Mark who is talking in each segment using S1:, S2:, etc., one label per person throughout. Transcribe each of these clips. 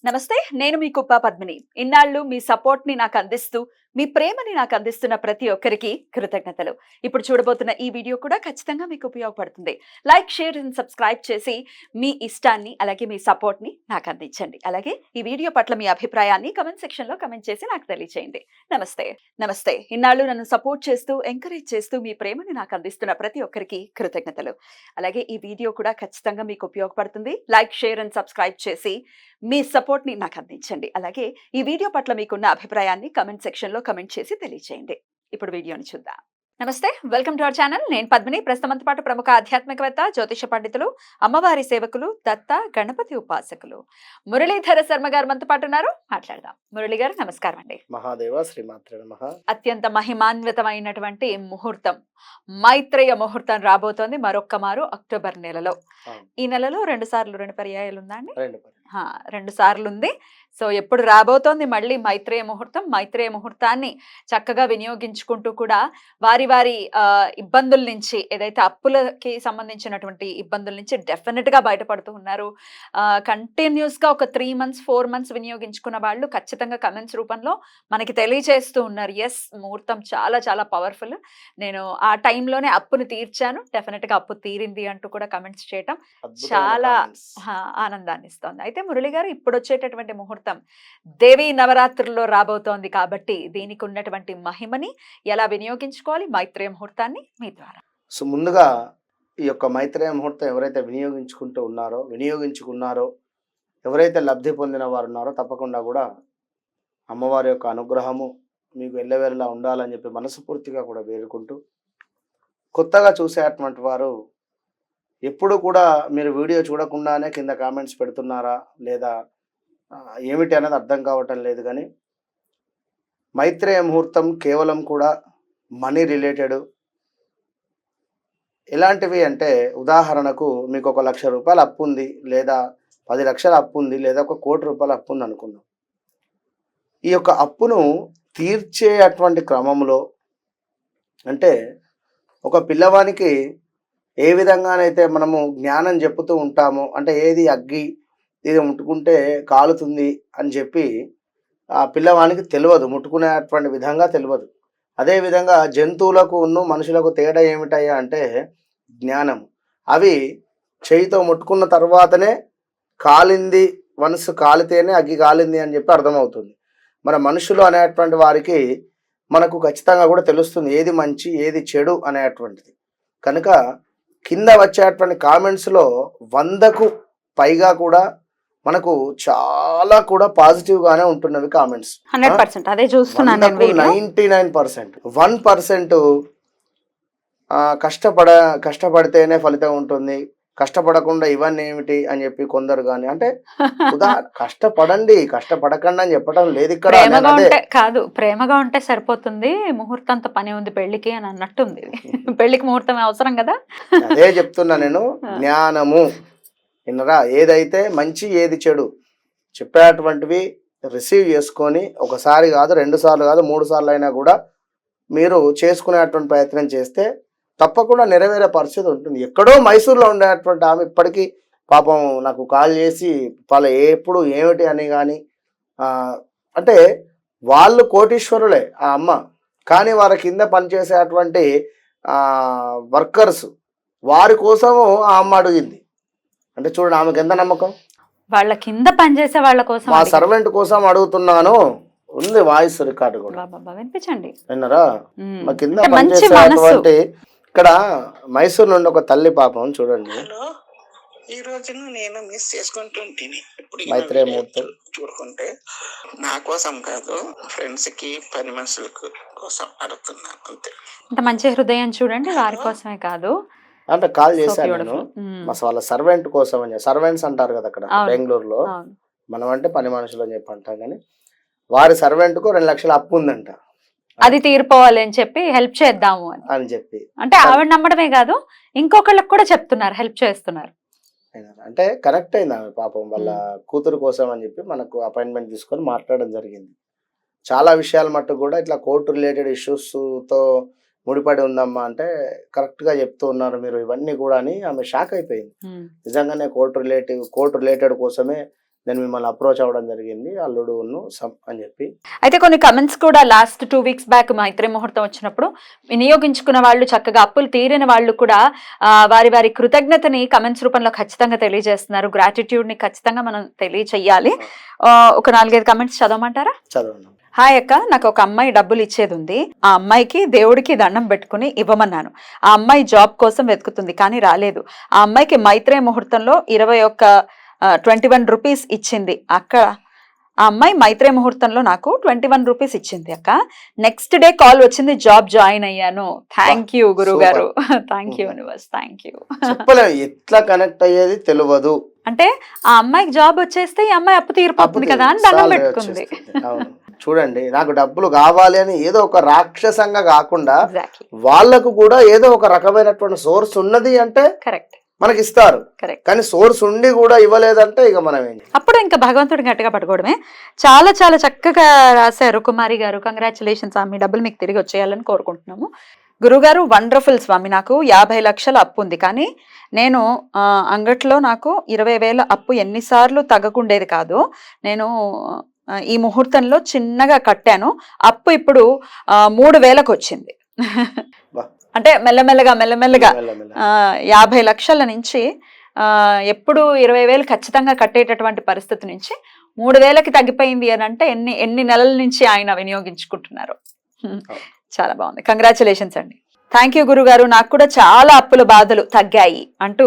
S1: నమస్తే. నేను మీ కుప్ప పద్మిని. ఇన్నాళ్ళు మీ సపోర్ట్‌ని నాకందిస్తూ, మీ ప్రేమని నాకందిస్తున్న ప్రతి ఒక్కరికి కృతజ్ఞతలు. ఇప్పుడు చూడబోతున్న ఈ వీడియో కూడా ఖచ్చితంగా మీకు ఉపయోగపడుతుంది. లైక్, షేర్ అండ్ సబ్స్క్రైబ్ చేసి మీ ఇష్టాన్ని, అలాగే మీ సపోర్ట్‌ని నాకందించండి. అలాగే ఈ వీడియో పట్ల మీ అభిప్రాయాన్ని కామెంట్ సెక్షన్‌లో కామెంట్ చేసి నాకు తెలియజేయండి. నమస్తే. నమస్తే. ఇన్నాళ్ళు నన్ను సపోర్ట్ చేస్తూ, ఎంకరేజ్ చేస్తూ మీ ప్రేమని నాకందిస్తున్న ప్రతి ఒక్కరికి కృతజ్ఞతలు. అలాగే ఈ వీడియో కూడా ఖచ్చితంగా మీకు ఉపయోగపడుతుంది. లైక్, షేర్ అండ్ సబ్స్క్రైబ్ చేసి మీ సపోర్ట్‌ని నాకందించండి. అలాగే ఈ వీడియో పట్ల మీకున్న అభిప్రాయాన్ని కామెంట్ సెక్షన్‌లో కామెంట్ చేసి తెలియజేయండి. ఇప్పుడు వీడియోని చూద్దాం. నమస్తే. Welcome to our channel. నేను పద్మిని. ప్రస్తుతంతో పాటు ప్రముఖ ఆధ్యాత్మికవేత్త, జ్యోతిష పండితులు, అమ్మవారి సేవకులు, దత్త గణపతి ఉపాసకులు మురళీధర శర్మ గారు మనతో పాటు ఉన్నారు. మాట్లాడదాం. మురళి గారు నమస్కారం అండి.
S2: మహాదేవ శ్రీమాత్రే నమః.
S1: అత్యంత మహిమాన్వితమైనటువంటి ముహూర్తం మైత్రేయ ముహూర్తం రాబోతోంది మరొక్క మారు అక్టోబర్ నెలలో. ఈ నెలలో 2 సార్లు 2 పర్యాయాలు ఉందా అండి? 2 సార్లు ఉంది. సో ఎప్పుడు రాబోతోంది మళ్ళీ మైత్రేయ ముహూర్తం. మైత్రేయ ముహూర్తాన్ని చక్కగా వినియోగించుకుంటూ కూడా వారి ఇబ్బందుల నుంచి, ఏదైతే అప్పులకి సంబంధించినటువంటి ఇబ్బందుల నుంచి డెఫినెట్ గా బయటపడుతూ ఉన్నారు. కంటిన్యూస్ గా ఒక 3 మంత్స్ 4 మంత్స్ వినియోగించుకున్న వాళ్ళు ఖచ్చితంగా కమెంట్స్ రూపంలో మనకి తెలియజేస్తూ ఉన్నారు. ఎస్, ముహూర్తం చాలా చాలా పవర్ఫుల్. నేను ఆ టైంలోనే అప్పుని తీర్చాను, డెఫినెట్ గా అప్పు తీరింది అంటూ కూడా కమెంట్స్ చేయటం చాలా ఆనందాన్ని ఇస్తోంది. అయితే మురళి గారు, ఇప్పుడు వచ్చేటటువంటి ముహూర్తం దేవీ నవరాత్రుల్లో రాబోతోంది కాబట్టి దీనికి ఉన్నటువంటి మహిమని ఎలా వినియోగించుకోవాలి, మైత్రేయ ముహూర్తాన్ని మీ ద్వారా?
S2: సో ముందుగా ఈ యొక్క మైత్రేయ ముహూర్తం ఎవరైతే వినియోగించుకున్నారో, ఎవరైతే లబ్ధి పొందిన వారు ఉన్నారో తప్పకుండా కూడా అమ్మవారి యొక్క అనుగ్రహము మీకు ఎల్లవేళలా ఉండాలని చెప్పి మనస్ఫూర్తిగా కూడా వేడుకుంటూ, కొత్తగా చూసేటువంటి వారు ఎప్పుడు కూడా మీరు వీడియో చూడకుండానే కింద కామెంట్స్ పెడుతున్నారా లేదా ఏమిటి అనేది అర్థం కావటం లేదు. కానీ మైత్రేయ ముహూర్తం కేవలం కూడా మనీ రిలేటెడ్. ఎలాంటివి అంటే, ఉదాహరణకు మీకు 1 లక్ష రూపాయలు అప్పు ఉంది, లేదా 10 లక్షల అప్పు ఉంది, లేదా 1 కోటి రూపాయల అప్పు ఉంది అనుకుందాం. ఈ యొక్క అప్పును తీర్చేటువంటి క్రమంలో, అంటే ఒక పిల్లవానికి ఏ విధంగానైతే మనము జ్ఞానం చెప్పుతూ ఉంటామో, అంటే ఏది అగ్గి ఇది ముట్టుకుంటే కాలుతుంది అని చెప్పి ఆ పిల్లవానికి తెలియదు, ముట్టుకునేటువంటి విధంగా తెలియదు. అదేవిధంగా జంతువులకు మనుషులకు తేడా ఏమిటయ్యా అంటే జ్ఞానం. అవి చేయితో ముట్టుకున్న తర్వాతనే కాలింది, మనసు కాలితేనే అగ్గి కాలింది అని చెప్పి అర్థమవుతుంది. మన మనుషులు అనేటువంటి వారికి మనకు ఖచ్చితంగా కూడా తెలుస్తుంది ఏది మంచి ఏది చెడు అనేటువంటిది. కనుక కింద వచ్చేటువంటి కామెంట్స్లో 100కు పైగా కూడా మనకు చాలా కూడా పాజిటివ్ గానే ఉంటున్నవి కామెంట్స్.
S1: 100% అదే చూస్తున్నాను.
S2: 99%. 1% కష్టపడితేనే ఫలితం ఉంటుంది, కష్టపడకుండా ఇవన్నీ ఏమిటి అని చెప్పి కొందరు కానీ, అంటే కష్టపడండి, కష్టపడకండి అని చెప్పడం లేదు ఇక్కడ.
S1: కాదు, ప్రేమగా ఉంటే సరిపోతుంది, ముహూర్తంతో పని ఉంది పెళ్లికి అని అన్నట్టుంది. పెళ్లికి ముహూర్తం అవసరం కదా.
S2: అదే చెప్తున్నా నేను. జ్ఞానము విన్నరా, ఏదైతే మంచి ఏది చెడు చెప్పేటువంటివి రిసీవ్ చేసుకొని ఒకసారి కాదు, 2 సార్లు కాదు, 3 సార్లు అయినా కూడా మీరు చేసుకునేటువంటి ప్రయత్నం చేస్తే తప్పకుండా నెరవేరే పరిస్థితి ఉంటుంది. ఎక్కడో మైసూర్లో ఉండేటువంటి ఆమె ఇప్పటికీ పాపం నాకు కాల్ చేసి ఎప్పుడు ఏమిటి అని కానీ, అంటే వాళ్ళు కోటీశ్వరులే ఆ అమ్మ, కానీ వారి కింద పనిచేసేటువంటి వర్కర్స్ వారి కోసము ఆ అమ్మ అడిగింది. అంటే చూడండి ఆమెకు ఎంత నమ్మకం.
S1: వాళ్ళ కింద పనిచేసే వాళ్ళ కోసం,
S2: మా సర్వెంట్ కోసం అడుగుతున్నాను, ఉంది వాయిస్ రికార్డు కూడా
S1: వినిపించండి.
S2: విన్నారా? మా కింద పనిచేసేటువంటి, ఇక్కడ మైసూర్ నుండి ఒక తల్లి పాపం చూడండి.
S3: ఈ రోజున నేను మిస్ చేసుకుంటుంటేనే
S2: మైత్రేయ ముహూర్తం
S3: చూడుకుంటే నా కోసం కాదు, ఫ్రెండ్స్ కి పని మనుషులకు కోసం అడుగుతున్నాను అంతే.
S1: ఇంత మంచి హృదయం చూడండి, వారి కోసమే కాదు
S2: అంటే కాల్ చేశాను నేను. వాళ్ళ సర్వెంట్ కోసం అని, సర్వెంట్స్ అంటారు కదా అక్కడ బెంగళూరులో, మనం అంటే పని మనుషులు అని చెప్పి అంటాం. కానీ వారి సర్వెంట్ కు 2 లక్షల అప్పు ఉందంట,
S1: అది తీరిపోవాలి అని చెప్పి హెల్ప్ చేద్దాము అని చెప్పి, అంటే ఆవిడ నమ్మడమే కాదు ఇంకొకళ్ళకి కూడా చెప్తున్నారు, హెల్ప్ చేస్తున్నారు.
S2: అంటే కనెక్ట్ అయింది ఆమె పాపం వాళ్ళ కూతురు కోసం అని చెప్పి మనకు అపాయింట్మెంట్ తీసుకొని మాట్లాడడం జరిగింది. చాలా విషయాల మట్టుకు కూడా ఇట్లా కోర్టు రిలేటెడ్ ఇష్యూస్ తో ముడిపడి ఉందమ్మా అంటే కరెక్ట్ గా చెప్తూ ఉన్నారు మీరు ఇవన్నీ కూడా అని ఆమె షాక్ అయిపోయింది. నిజంగానే కోర్టు రిలేటెడ్ కోసమే నేను మిమ్మల్ని అప్రోచ్ అవ్వడం జరిగింది, అల్లుడు అని చెప్పి.
S1: అయితే కొన్ని కమెంట్స్ కూడా లాస్ట్ 2 వీక్స్ బ్యాక్ మైత్రి ముహూర్తం వచ్చినప్పుడు వినియోగించుకున్న వాళ్ళు, చక్కగా అప్పులు తీరిన వాళ్ళు కూడా వారి వారి కృతజ్ఞతని కమెంట్స్ రూపంలో ఖచ్చితంగా తెలియజేస్తున్నారు. గ్రాటిట్యూడ్ ని ఖచ్చితంగా మనం తెలియచేయాలి. ఒక 4-5 కమెంట్స్ చదవమంటారా?
S2: చదవండి.
S1: హాయ్ అక్క, నాకు ఒక అమ్మాయి డబ్బులు ఇచ్చేది ఉంది. ఆ అమ్మాయికి దేవుడికి దండం పెట్టుకుని ఇవ్వమన్నాను. ఆ అమ్మాయి జాబ్ కోసం వెతుకుతుంది కానీ రాలేదు. ఆ అమ్మాయికి మైత్రేయ ముహూర్తంలో 21 రూపీస్ ఇచ్చింది అక్క. ఆ అమ్మాయి మైత్రేయ ముహూర్తంలో నాకు 21 రూపీస్ ఇచ్చింది అక్క. నెక్స్ట్ డే కాల్ వచ్చింది, జాబ్ జాయిన్ అయ్యాను. థ్యాంక్ యూ గురువు గారు. Thank you universe, thank you.
S2: చెప్పలేం ఎట్లా కనెక్ట్ అయ్యేది తెలియదు.
S1: అంటే ఆ అమ్మాయికి జాబ్ వచ్చేస్తే ఈ అమ్మాయి అప్పు తీరిపోతుంది కదా అని దండం పెట్టుకుంది.
S2: చూడండి, నాకు డబ్బులు కావాలి అని ఏదో ఒక రాక్షసంగా కాకుండా
S1: Exactly.
S2: వాళ్ళకు కూడా ఏదో ఒక రకమైనటువంటి సోర్స్ ఉన్నది అంటే
S1: కరెక్ట్,
S2: మనకి ఇస్తారు.
S1: కరెక్ట్.
S2: కానీ సోర్స్ ఉండి కూడా ఇవ్వలేదంటే ఇక మనం ఏంటి?
S1: అప్పుడు ఇంకా భగవంతుడి గట్టిగా పట్టుకోవడమే. చాలా చాలా చక్కగా రాశారు కుమారి గారు. కంగ్రాచులేషన్స్ స్వామి, డబ్బులు మీకు తిరిగి వచ్చేయాలని కోరుకుంటున్నాము. గురుగారు వండర్ఫుల్ స్వామి, నాకు 50 లక్షల అప్పు ఉంది కానీ నేను అంగట్లో నాకు 20,000 అప్పు ఎన్నిసార్లు తగ్గకుండేది కాదు. నేను ఈ ముహూర్తంలో చిన్నగా కట్టాను. అప్పు ఇప్పుడు 3,000కు వచ్చింది. అంటే మెల్లమెల్లగా 50 లక్షల నుంచి ఎప్పుడు 20,000 ఖచ్చితంగా కట్టేటటువంటి పరిస్థితి నుంచి 3,000కి తగ్గిపోయింది అని అంటే ఎన్ని నెలల నుంచి ఆయన వినియోగించుకుంటున్నారు. చాలా బాగుంది, కంగ్రాచులేషన్స్ అండి. థ్యాంక్ యూ గురుగారు, నాకు కూడా చాలా అప్పుల బాధలు తగ్గాయి అంటూ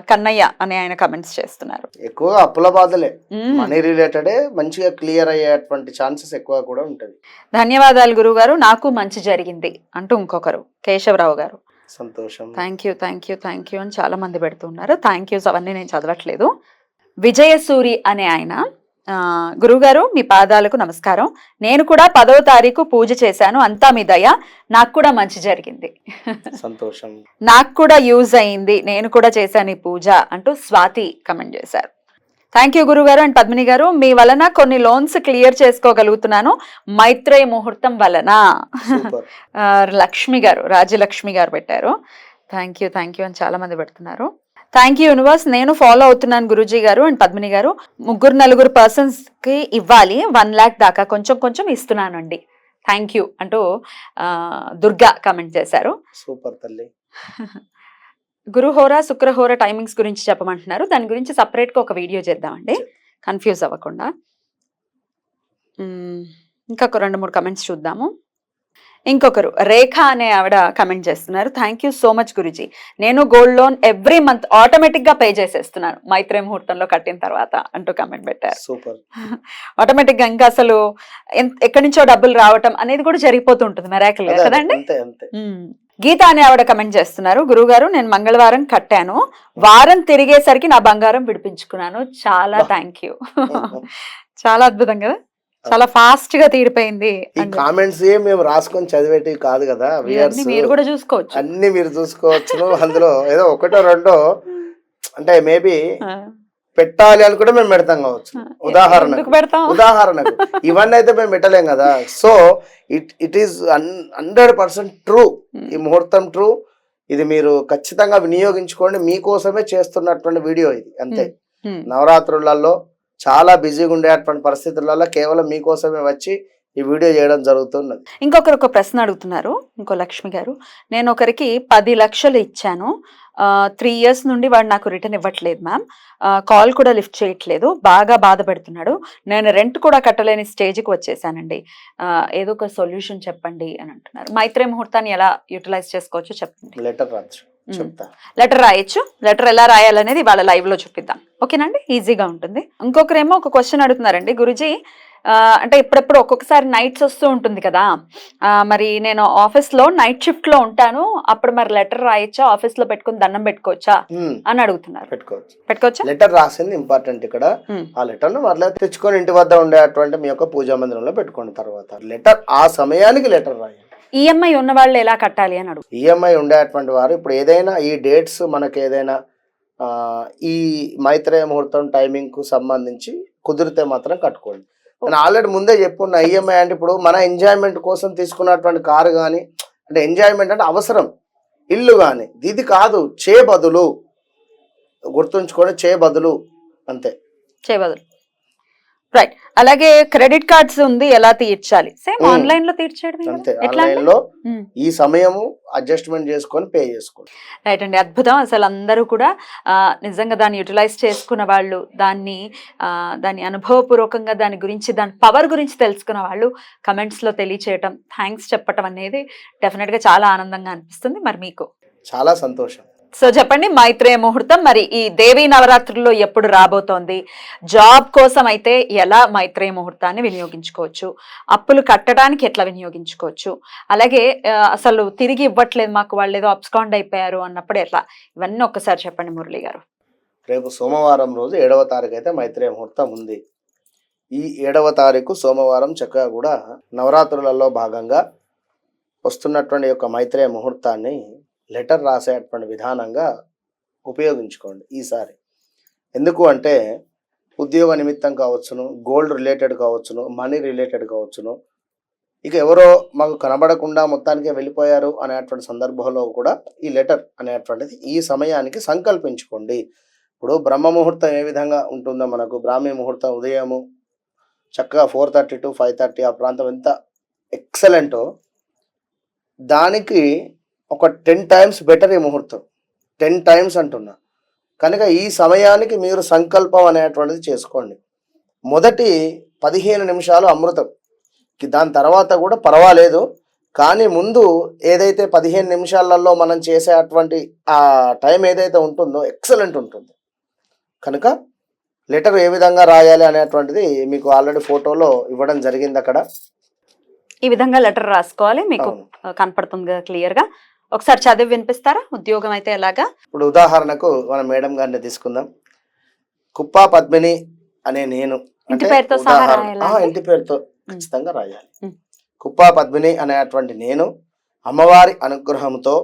S1: కన్నయ్య అనే ఆయన కమెంట్స్ చేస్తున్నారు.
S2: ఎక్కువ అప్పుల బాధలే, మనీ రిలేటెడే మంచిగా క్లియర్ అయ్యేటువంటి ఛాన్సెస్ ఎక్కువ కూడా ఉంటుంది.
S1: ధన్యవాదాలు గురుగారు, నాకు మంచి జరిగింది అంటూ ఇంకొకరు కేశవరావు గారు.
S2: సంతోషం.
S1: Thank you thank you thank you అని చాలా మంది పెడుతున్నారు. థ్యాంక్ యూస్ అవన్నీ నేను చదవట్లేదు. విజయసూరి అనే ఆయన, గురుగారు మీ పాదాలకు నమస్కారం. నేను కూడా 10వ తారీఖు పూజ చేశాను, అంతా మీ దయ, నాకు కూడా మంచి జరిగింది.
S2: సంతోషం.
S1: నాకు కూడా యూజ్ అయింది, నేను కూడా చేశాను ఈ పూజ అంటూ స్వాతి కమెంట్ చేశారు. థ్యాంక్ యూ గురుగారు అండ్ పద్మిని గారు, మీ వలన కొన్ని లోన్స్ క్లియర్ చేసుకోగలుగుతున్నాను మైత్రేయ ముహూర్తం వలన. లక్ష్మి గారు, రాజ్యలక్ష్మి గారు పెట్టారు. థ్యాంక్ యూ అని చాలా మంది పెడుతున్నారు. థ్యాంక్ యూ యూనివర్స్, నేను ఫాలో అవుతున్నాను గురూజీ గారు అండ్ పద్మిని గారు. 3-4 పర్సన్స్ కి ఇవ్వాలి 1 lakh దాకా, కొంచెం ఇస్తున్నానండి. థ్యాంక్ యూ అంటూ దుర్గా కమెంట్ చేశారు.
S2: సూపర్ తల్లి.
S1: గురుహోర శుక్రహోర టైమింగ్స్ గురించి చెప్పమంటున్నారు. దాని గురించి సపరేట్ గా ఒక వీడియో చేద్దామండి, కన్ఫ్యూజ్ అవ్వకుండా. ఇంకా 2-3 కమెంట్స్ చూద్దాము. ఇంకొకరు రేఖ అనే ఆవిడ కమెంట్ చేస్తున్నారు. థ్యాంక్ యూ సో మచ్ గురుజీ, నేను gold loan every month automatic గా పే చేసేస్తున్నాను మైత్రేయ ముహూర్తంలో కట్టిన తర్వాత అంటూ కమెంట్ పెట్టారు.
S2: సూపర్.
S1: ఆటోమేటిక్ గా ఇంకా అసలు ఎక్కడి నుంచో డబ్బులు రావటం అనేది కూడా జరిగిపోతుంటుంది మెరాకిల్ గా కదండి. గీత అనే ఆవిడ కమెంట్ చేస్తున్నారు. గురుగారు నేను మంగళవారం కట్టాను, వారం తిరిగేసరికి నా బంగారం విడిపించుకున్నాను. చాలా థ్యాంక్ యూ. చాలా అద్భుతం కదా, చాలా ఫాస్ట్ గా తీరిపోయింది.
S2: ఈ కామెంట్స్ మేము రాసుకొని చదివేటివి కాదు కదా,
S1: మీరు కూడా చూసుకోవచ్చు,
S2: అన్ని మీరు చూసుకోవచ్చు. అందులో ఏదో 1-2 అంటే మేబీ పెట్టాలి అని కూడా మేము పెడతాం కావచ్చు. ఉదాహరణకు ఇవన్నీ అయితే మేము పెట్టలేం కదా. So it is 100% true. ఈ ముహూర్తం ట్రూ. ఇది మీరు ఖచ్చితంగా వినియోగించుకోండి. మీకోసమే చేస్తున్నటువంటి వీడియో ఇది, అంతే. నవరాత్రులలో చాలా బిజీగా ఉండేటువంటి పరిస్థితులలో కేవలం మీకోసమే వచ్చి ఈ వీడియో చేయడం జరుగుతున్నది.
S1: ఇంకొకరు ఒక ప్రశ్న అడుగుతున్నారు, ఇంకో లక్ష్మి గారు. నేను ఒకరికి 10 లక్షలు ఇచ్చాను, 3 years నుండి వాడు నాకు రిటర్న్ ఇవ్వట్లేదు మ్యామ్, కాల్ కూడా లిఫ్ట్ చేయట్లేదు, బాగా బాధ పెడుతున్నాడు, నేను రెంట్ కూడా కట్టలేని స్టేజ్కి వచ్చేసానండి, ఏదో ఒక సొల్యూషన్ చెప్పండి అని అంటున్నారు. మైత్రేయ ముహూర్తాన్ని ఎలా యూటిలైజ్ చేసుకోవచ్చో చెప్పండి. లెటర్ రాయొచ్చు. లెటర్ ఎలా రాయాలనేది వాళ్ళ లైవ్ లో చూపిద్దాం, ఓకేనండి, ఈజీగా ఉంటుంది. ఇంకొకరేమో ఒక క్వశ్చన్ అడుగుతున్నారండి, గురుజీ అంటే ఇప్పుడెప్పుడు ఒక్కొక్కసారి నైట్స్ వస్తూ ఉంటుంది కదా, మరి నేను ఆఫీస్ లో నైట్ షిఫ్ట్ లో ఉంటాను, అప్పుడు మరి లెటర్ రాయొచ్చా, ఆఫీస్ లో పెట్టుకుని దండం పెట్టుకోవచ్చా అని అడుగుతున్నారు. పెట్టుకోవచ్చా?
S2: లెటర్ రాసింది ఇంపార్టెంట్ ఇక్కడ. ఆ లెటర్ ను మరలా తెచ్చుకొని ఇంటి వద్ద ఉండేటువంటి మీ యొక్క పూజా మందిరంలో పెట్టుకున్న తర్వాత లెటర్ ఆ సమయానికి లెటర్ రాయాలి.
S1: ఈఎంఐ ఉన్న వాళ్ళు ఎలా కట్టాలి అని అడుగు.
S2: ఈఎంఐ ఉండేటువంటి వారు ఇప్పుడు ఏదైనా ఈ డేట్స్ మనకి ఏదైనా ఈ మైత్రేయ ముహూర్తం టైమింగ్ కు సంబంధించి కుదిరితే మాత్రం కట్టుకోండి. నేను ఆల్రెడీ ముందే చెప్పుకున్న, ఈఎంఐ అంటే ఇప్పుడు మన ఎంజాయ్మెంట్ కోసం తీసుకున్నటువంటి కారు కానీ, అంటే ఎంజాయ్మెంట్ అంటే అవసరం, ఇల్లు కానీ, ఇది కాదు, బదులు గుర్తుంచుకొని బదులు, అంతే.
S1: బదులు రైట్. అలాగే క్రెడిట్ కార్డ్స్ ఉంది, ఎలా తీర్చాలి? Same
S2: Hmm.
S1: ఆన్లైన్ లో తీర్చేయడం
S2: అంతే,
S1: ఎట్లా
S2: ఆన్లైన్ లో ఈ సమయము అడ్జస్ట్మెంట్ చేసుకొని పే చేసుకోండి.
S1: రైట్ అండి, అద్భుతం. అసలు అందరూ కూడా నిజంగా దాన్ని యూటిలైజ్ చేసుకున్న వాళ్ళు, దాన్ని అనుభవపూర్వకంగా దాని గురించి, దాని పవర్ గురించి తెలుసుకున్న వాళ్ళు కమెంట్స్లో తెలియచేయటం, థ్యాంక్స్ చెప్పటం అనేది డెఫినెట్గా చాలా ఆనందంగా అనిపిస్తుంది. మరి మీకు?
S2: చాలా సంతోషం.
S1: సో చెప్పండి, మైత్రేయ ముహూర్తం మరి ఈ దేవీ నవరాత్రుల్లో ఎప్పుడు రాబోతోంది? జాబ్ కోసం అయితే ఎలా మైత్రేయ ముహూర్తాన్ని వినియోగించుకోవచ్చు? అప్పులు కట్టడానికి ఎట్లా వినియోగించుకోవచ్చు? అలాగే అసలు తిరిగి ఇవ్వట్లేదు మాకు, వాళ్ళు ఏదో అబ్స్కాండ్ అయిపోయారు అన్నప్పుడు ఎట్లా? ఇవన్నీ ఒక్కసారి చెప్పండి మురళి గారు.
S2: రేపు సోమవారం రోజు 7వ తారీఖు అయితే మైత్రేయ ముహూర్తం ఉంది. ఈ 7వ తారీఖు సోమవారం చక్కగా కూడా నవరాత్రులలో భాగంగా వస్తున్నటువంటి యొక్క మైత్రేయ ముహూర్తాన్ని లెటర్ రాసేటువంటి విధానంగా ఉపయోగించుకోండి ఈసారి. ఎందుకు అంటే ఉద్యోగ నిమిత్తం కావచ్చును, గోల్డ్ రిలేటెడ్ కావచ్చును, మనీ రిలేటెడ్ కావచ్చును, ఇక ఎవరో మాకు కనబడకుండా మొత్తానికే వెళ్ళిపోయారు అనేటువంటి సందర్భంలో కూడా ఈ లెటర్ అనేటువంటిది ఈ సమయానికి సంకల్పించుకోండి. ఇప్పుడు బ్రహ్మ ముహూర్తం ఏ విధంగా ఉంటుందో, మనకు బ్రాహ్మీ ముహూర్తం ఉదయము చక్కగా 4:30 to 5:30 ఆ ప్రాంతం ఎంత ఎక్సలెంటో, దానికి ఒక 10 times బెటర్ ఈ ముహూర్తం. 10 times అంటున్నా. కనుక ఈ సమయానికి మీరు సంకల్పం అనేటువంటిది చేసుకోండి. మొదటి 15 నిమిషాలు అమృతం, దాని తర్వాత కూడా పర్వాలేదు, కానీ ముందు ఏదైతే 15 నిమిషాలలో మనం చేసేటువంటి ఆ టైం ఏదైతే ఉంటుందో ఎక్సలెంట్ ఉంటుంది. కనుక లెటర్ ఏ విధంగా రాయాలి అనేటువంటిది మీకు ఆల్రెడీ ఫోటోలో ఇవ్వడం జరిగింది. అక్కడ
S1: ఈ విధంగా లెటర్ రాసుకోవాలి, మీకు కనపడుతుంది క్లియర్గా. ఒకసారి చదివి వినిపిస్తారా? ఉద్యోగం అయితే ఎలాగా?
S2: ఇప్పుడు ఉదాహరణకు మన మేడం గారిని తీసుకుందాం. కుప్పా పద్మిని అనే నేను,
S1: ఇంటి పేరుతో సహా రాయాలా?
S2: ఇంటి పేరుతో ఖచ్చితంగా రాయాలి. కుప్పా పద్మిని అనేటువంటి నేను అమ్మవారి అనుగ్రహంతో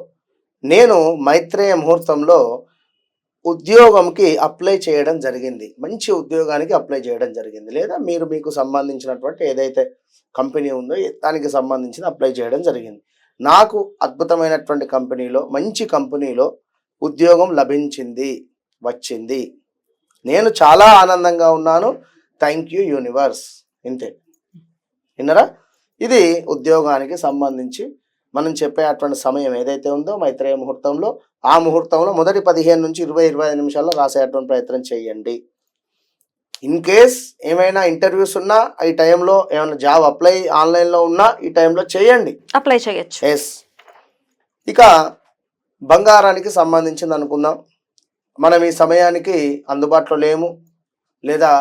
S2: నేను మైత్రేయ ముహూర్తంలో ఉద్యోగంకి అప్లై చేయడం జరిగింది. మంచి ఉద్యోగానికి అప్లై చేయడం జరిగింది, లేదా మీరు మీకు సంబంధించినటువంటి ఏదైతే కంపెనీ ఉందో దానికి సంబంధించిన అప్లై చేయడం జరిగింది. నాకు అద్భుతమైనటువంటి కంపెనీలో, మంచి కంపెనీలో ఉద్యోగం లభించింది, వచ్చింది. నేను చాలా ఆనందంగా ఉన్నాను. Thank you universe. ఇంతే, విన్నరా? ఇది ఉద్యోగానికి సంబంధించి మనం చెప్పేటువంటి సమయం ఏదైతే ఉందో మైత్రేయ ముహూర్తంలో, ఆ ముహూర్తంలో మొదటి 15 నుంచి 20-25 నిమిషాల్లో రాసేటువంటి ప్రయత్నం చేయండి. ఇన్ కేస్ ఏమైనా ఇంటర్వ్యూస్ ఉన్నా ఈ టైంలో, ఏమైనా జాబ్ అప్లై ఆన్లైన్లో ఉన్నా ఈ టైంలో చేయండి, అప్లై చేయొచ్చు. ఎస్. ఇక బంగారానికి సంబంధించింది అనుకుందాం. మనం ఈ సమయానికి అందుబాటులో లేము, లేదా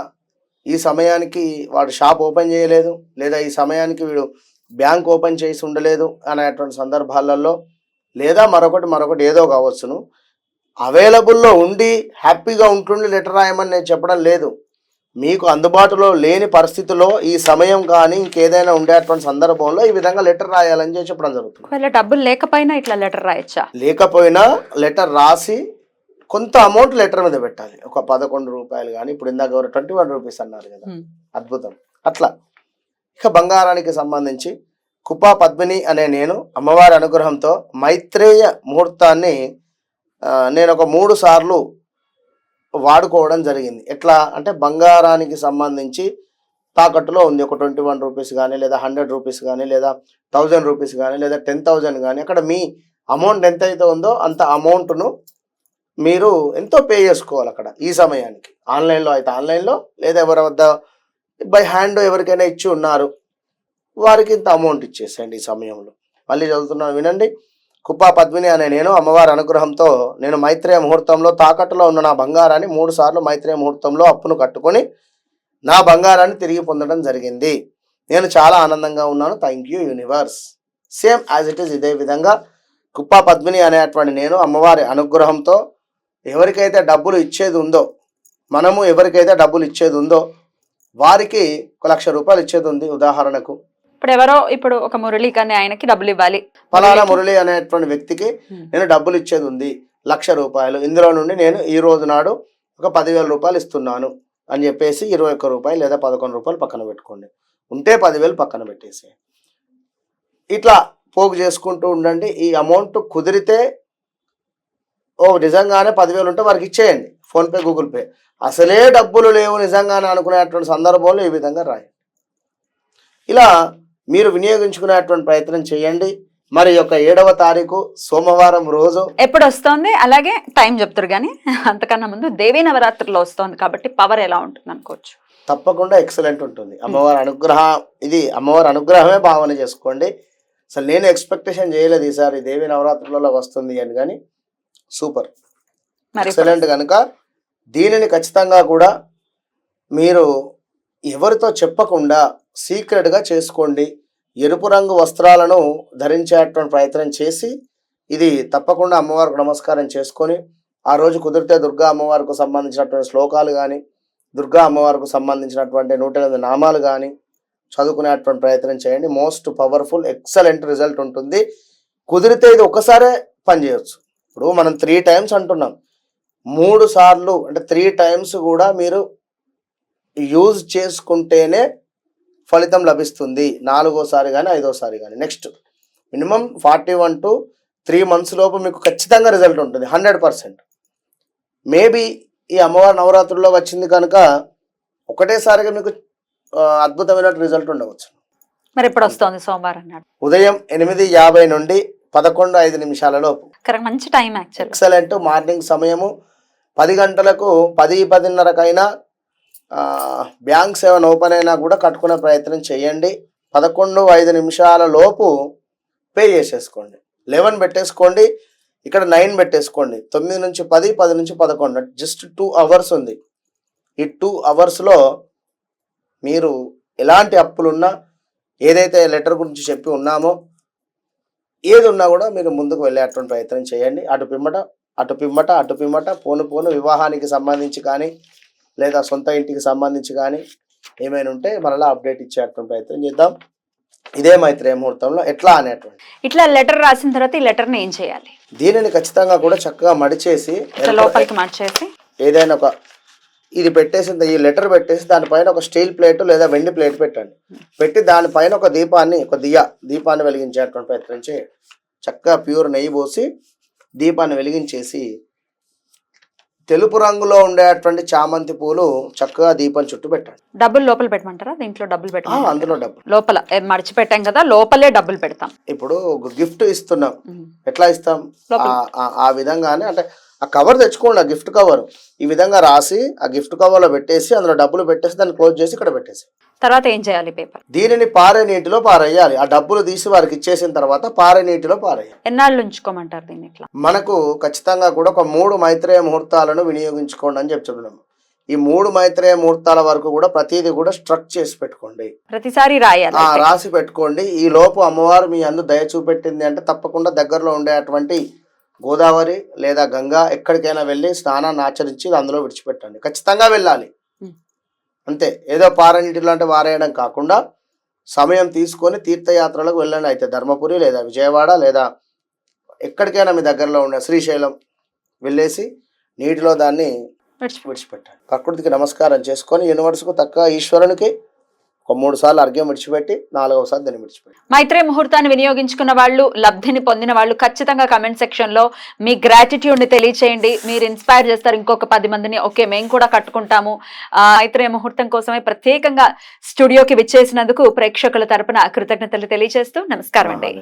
S2: ఈ సమయానికి వాడు షాప్ ఓపెన్ చేయలేదు, లేదా ఈ సమయానికి వీడు బ్యాంక్ ఓపెన్ చేసి ఉండలేదు అనేటువంటి సందర్భాలలో, లేదా మరొకటి ఏదో కావచ్చును, అవైలబుల్లో ఉండి హ్యాపీగా ఉంటుండి లెటర్ రాయమని నేను చెప్పడం లేదు. మీకు అందుబాటులో లేని పరిస్థితిలో ఈ సమయం కానీ ఇంకేదైనా ఉండేటువంటి సందర్భంలో ఈ విధంగా లెటర్ రాయాలని చెప్పడం జరుగుతుంది.
S1: డబ్బులు లేకపోయినా ఇట్లా లెటర్ రాయచ్చా?
S2: లేకపోయినా లెటర్ రాసి కొంత అమౌంట్ లెటర్ మీద పెట్టాలి. ఒక 11 రూపాయలు కానీ, ఇప్పుడు ఇందాక 21 రూపీస్ అన్నారు కదా, అద్భుతం. అట్లా ఇక బంగారానికి సంబంధించి కుప్పా పద్మిని అనే నేను అమ్మవారి అనుగ్రహంతో మైత్రేయ ముహూర్తాన్ని నేను ఒక 3 సార్లు వాడుకోవడం జరిగింది. ఎట్లా అంటే బంగారానికి సంబంధించి తాకట్టులో ఉంది ఒక 21 రూపీస్ కానీ, లేదా 100 రూపీస్ కానీ, లేదా 1000 రూపీస్ కానీ, లేదా 10,000 కానీ, అక్కడ మీ అమౌంట్ ఎంత అయితే ఉందో అంత అమౌంట్ను మీరు ఎంతో పే చేసుకోవాలి అక్కడ ఈ సమయానికి. ఆన్లైన్లో అయితే ఆన్లైన్లో, లేదా ఎవరి వద్ద బై హ్యాండ్ ఎవరికైనా ఇచ్చి ఉన్నారు వారికి ఇంత అమౌంట్ ఇచ్చేసేయండి ఈ సమయంలో. మళ్ళీ చదువుతున్నాను, వినండి. కుప్పా పద్మిని అనే నేను అమ్మవారి అనుగ్రహంతో నేను మైత్రేయ ముహూర్తంలో తాకట్టులో ఉన్న నా బంగారాన్ని 3 సార్లు మైత్రేయ ముహూర్తంలో అప్పును కట్టుకొని నా బంగారాన్ని తిరిగి పొందడం జరిగింది. నేను చాలా ఆనందంగా ఉన్నాను. Thank you universe. Same as it is ఇదే విధంగా కుప్పా పద్మిని అనేటువంటి నేను అమ్మవారి అనుగ్రహంతో ఎవరికైతే డబ్బులు ఇచ్చేది ఉందో, మనము ఎవరికైతే డబ్బులు ఇచ్చేది ఉందో వారికి 1,00,000 రూపాయలు ఇచ్చేది ఉంది. ఉదాహరణకు
S1: ఇప్పుడు ఒక మురళి కానీ ఆయనకి డబ్బులు ఇవ్వాలి,
S2: ఫలానా మురళి అనేటువంటి వ్యక్తికి నేను డబ్బులు ఇచ్చేది ఉంది 1,00,000 రూపాయలు, ఇందులో నుండి నేను ఈ రోజు నాడు ఒక 10,000 రూపాయలు ఇస్తున్నాను అని చెప్పేసి 21 రూపాయలు లేదా 11 రూపాయలు పక్కన పెట్టుకోండి. ఉంటే 10,000 పక్కన పెట్టేసి ఇట్లా పోగు చేసుకుంటూ ఉండండి. ఈ అమౌంట్ కుదిరితే నిజంగానే 10,000 ఉంటే వారికి ఇచ్చేయండి. PhonePe, Google pay. అసలే డబ్బులు లేవు నిజంగా అనుకునేటువంటి సందర్భంలో ఈ విధంగా రాయండి. ఇలా మీరు వినియోగించుకునేటువంటి ప్రయత్నం చేయండి. మరి యొక్క 7వ తారీఖు సోమవారం రోజు
S1: ఎప్పుడు వస్తోంది, అలాగే టైం చెప్తారు కానీ అంతకన్నా ముందు దేవీ నవరాత్రిలో వస్తోంది కాబట్టి పవర్ ఎలా ఉంటుంది అనుకోవచ్చు?
S2: తప్పకుండా ఎక్సలెంట్ ఉంటుంది. అమ్మవారి అనుగ్రహం, ఇది అమ్మవారి అనుగ్రహమే భావన చేసుకోండి. అసలు నేను ఎక్స్పెక్టేషన్ చేయలేదు ఈసారి దేవి నవరాత్రులలో వస్తుంది అని, కానీ సూపర్ ఎక్సలెంట్. కనుక దీనిని ఖచ్చితంగా కూడా మీరు ఎవరితో చెప్పకుండా సీక్రెట్గా చేసుకోండి. ఎరుపు రంగు వస్త్రాలను ధరించేటువంటి ప్రయత్నం చేసి ఇది తప్పకుండా అమ్మవారికి నమస్కారం చేసుకొని ఆ రోజు కుదిరితే దుర్గా అమ్మవారికి సంబంధించినటువంటి శ్లోకాలు కానీ దుర్గా అమ్మవారికి సంబంధించినటువంటి 108 నామాలు కానీ చదువుకునేటువంటి ప్రయత్నం చేయండి. మోస్ట్ పవర్ఫుల్ ఎక్సలెంట్ రిజల్ట్ ఉంటుంది. కుదిరితే ఇది ఒకసారే పనిచేయవచ్చు. ఇప్పుడు మనం 3 టైమ్స్ అంటున్నాం, 3 సార్లు అంటే 3 టైమ్స్ కూడా మీరు యూజ్ చేసుకుంటేనే ఫలితం లభిస్తుంది. 4వసారి కానీ 5వసారి కానీ. నెక్స్ట్ మినిమం 41 to 3 months లోపు మీకు ఖచ్చితంగా రిజల్ట్ ఉంటుంది 100%. మేబీ ఈ అమ్మవారి నవరాత్రుల్లో వచ్చింది కనుక ఒకటేసారిగా మీకు అద్భుతమైన రిజల్ట్ ఉండవచ్చు.
S1: మరి ఎప్పుడు వస్తుంది సోమవారం నాడు?
S2: ఉదయం 8:50 నుండి 11:05 లోపు.
S1: మంచి టైం యాక్చువల్.
S2: ఎక్సలెంట్. మార్నింగ్ సమయము 10 గంటలకు 10:10:30కైనా బ్యాంక్ 7 ఓపెన్ అయినా కూడా కట్టుకునే ప్రయత్నం చేయండి. 11:05 లోపు పే చేసేసుకోండి. 11 పెట్టేసుకోండి, ఇక్కడ 9 పెట్టేసుకోండి. 9 నుంచి 10, 10 నుంచి 11, జస్ట్ 2 hours ఉంది. ఈ 2 hours మీరు ఎలాంటి అప్పులున్నా, ఏదైతే లెటర్ గురించి చెప్పి ఉన్నామో ఏది ఉన్నా కూడా మీరు ముందుకు వెళ్ళేటువంటి ప్రయత్నం చేయండి. అటు పిమ్మట పోను వివాహానికి సంబంధించి కానీ లేదా సొంత ఇంటికి సంబంధించి కానీ ఏమైనా ఉంటే మరలా అప్డేట్ ఇచ్చేటువంటి ప్రయత్నం చేద్దాం. ఇదే మైత్రేయ ముహూర్తంలో ఎట్లా అనేటువంటి
S1: ఇట్లా లెటర్ రాసిన తర్వాత ఈ లెటర్ని ఏం చేయాలి?
S2: దీనిని ఖచ్చితంగా కూడా చక్కగా మడిచేసి
S1: లోపలికి మార్చేసి
S2: ఏదైనా ఒక ఇది పెట్టేసి ఈ లెటర్ పెట్టేసి దానిపైన ఒక స్టీల్ ప్లేట్ లేదా వెండి ప్లేట్ పెట్టండి. పెట్టి దానిపైన ఒక దీపాన్ని వెలిగించేటువంటి ప్రయత్నం చేయండి. చక్కగా ప్యూర్ నెయ్యి పోసి దీపాన్ని వెలిగించేసి తెలుపు రంగులో ఉండేటువంటి చామంతి పూలు చక్కగా దీపం చుట్టూ పెట్టండి.
S1: డబ్బులు లోపల పెట్టమంటారా? దీంట్లో డబ్బులు పెట్టాం,
S2: అందులో డబ్బులు
S1: లోపల మర్చిపెట్టాం కదా, లోపలే డబ్బులు పెడతాం.
S2: ఇప్పుడు గిఫ్ట్ ఇస్తున్నాం, ఎట్లా ఇస్తాం? ఆ విధంగానే అంటే ఆ కవర్ తెచ్చుకోండి, ఆ గిఫ్ట్ కవర్ ఈ విధంగా రాసి ఆ గిఫ్ట్ కవర్ లో పెట్టేసి అందులో డబ్బులు పెట్టేసి దాన్ని క్లోజ్ చేసి ఇక్కడ పెట్టేసి
S1: తర్వాత ఏం చేయాలి? పేపర్ దీనిని
S2: పారే నీటిలో పారేయాలి. ఆ డబ్బులు తీసి వారికి ఇచ్చేసిన తర్వాత పారే నీటిలో పారేయాలి.
S1: ఎన్నాళ్ళు ఉంచుకోమంటారు దీన్ని? ఇట్లా
S2: మనకు ఖచ్చితంగా కూడా ఒక 3 మైత్రేయ ముహూర్తాలను వినియోగించుకోండి అని చెప్తున్నాము. ఈ 3 మైత్రేయ ముహూర్తాల వరకు కూడా ప్రతిదీ కూడా స్ట్రక్ చేసి పెట్టుకోండి,
S1: ప్రతిసారి రాయాలి,
S2: రాసి పెట్టుకోండి. ఈ లోపు అమ్మవారు మీ అందు దయ చూపెట్టింది అంటే తప్పకుండా దగ్గరలో ఉండేటువంటి గోదావరి లేదా గంగా ఎక్కడికైనా వెళ్ళి స్నానాన్ని ఆచరించి అందులో విడిచిపెట్టండి. ఖచ్చితంగా వెళ్ళాలి అంతే. ఏదో పారనీటిలో అంటే వారేయడం కాకుండా సమయం తీసుకొని తీర్థయాత్రలకు వెళ్ళండి. అయితే ధర్మపురి లేదా విజయవాడ లేదా ఎక్కడికైనా మీ దగ్గరలో ఉండే శ్రీశైలం వెళ్ళేసి నీటిలో దాన్ని విడిచిపెట్టాలి. ప్రకృతికి నమస్కారం చేసుకొని యూనివర్స్కు తక్కువ ఈశ్వరునికి ఒక 3 సార్లు అర్ఘ్యం విడిచిపెట్టి 4వసారి దాన్ని విడిచిపెట్టి
S1: మైత్రేయ ముహూర్తాన్ని వినియోగించుకున్న వాళ్ళు, లబ్ధిని పొందిన వాళ్ళు ఖచ్చితంగా కమెంట్ సెక్షన్ లో మీ గ్రాటిట్యూడ్ ని తెలియచేయండి. మీరు ఇన్స్పైర్ చేస్తారు ఇంకొక 10 మందిని. ఓకే, మేము కూడా కట్టుకుంటాము. మైత్రేయ ముహూర్తం కోసమే ప్రత్యేకంగా స్టూడియోకి విచ్చేసినందుకు ప్రేక్షకుల తరపున కృతజ్ఞతలు తెలియజేస్తూ నమస్కారం అండి.